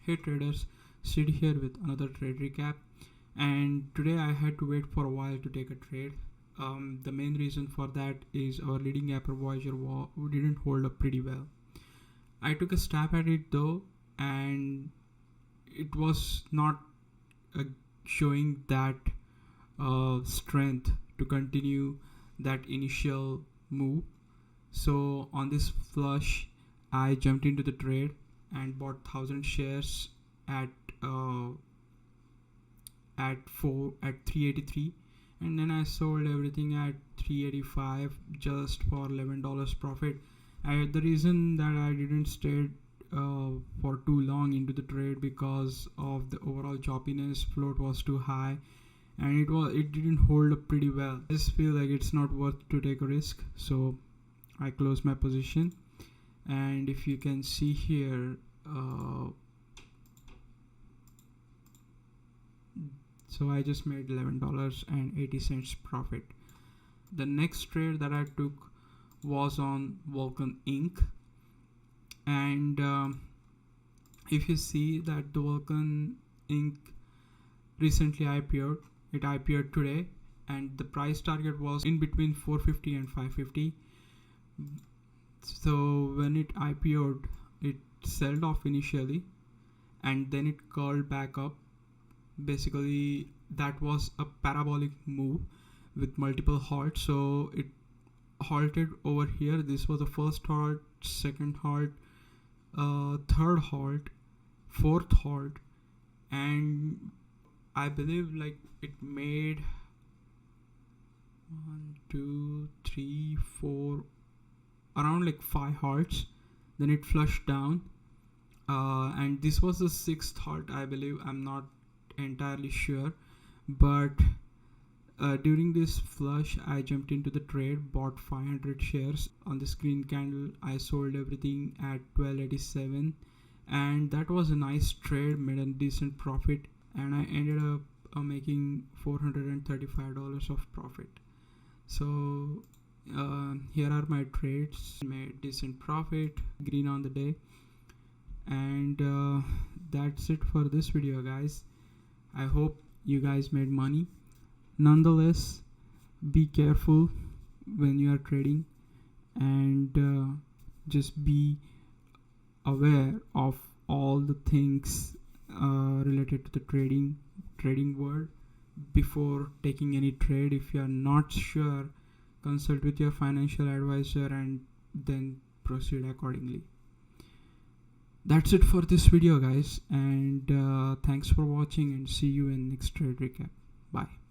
Hey traders, Sid here with another trade recap, and today I had to wait for a while to take a trade. The main reason for that is our leading gapper VYGR didn't hold up pretty well. I took a stab at it though, and it was not showing that strength to continue that initial move. So on this flush, I jumped into the trade and bought 1,000 shares at uh, at 383, and then I sold everything at 385 just for $11 profit. The reason that I didn't stay for too long into the trade because of the overall choppiness. Float was too high and it didn't hold up pretty well. I just feel like it's not worth to take a risk, so I closed my position. And if you can see here, so I just made $11.80 profit. The next trade that I took was on Vulcan Inc. And if you see that the Vulcan Inc. recently IPO'd, it IPO'd today, and the price target was in between 450 and 550. So when it IPO'd, it sold off initially and then it curled back up. Basically that was a parabolic move with multiple halts. So it halted over here. This was the first halt, second halt, third halt, fourth halt, and I believe like it made 1, 2, 3, 4, around like 5 halts. Then it flushed down, and this was the 6th halt, I believe. I'm not entirely sure, but during this flush I jumped into the trade, bought 500 shares. On this green candle I sold everything at 1287, and that was a nice trade, made a decent profit, and I ended up making $435 of profit. So here are my trades. Made decent profit, green on the day. And that's it for this video, guys. I hope you guys made money. Nonetheless, be careful when you are trading, and just be aware of all the things related to the trading world before taking any trade. If you are not sure, consult with your financial advisor and then proceed accordingly. That's it for this video, guys, and thanks for watching, and see you in next trade recap. Bye.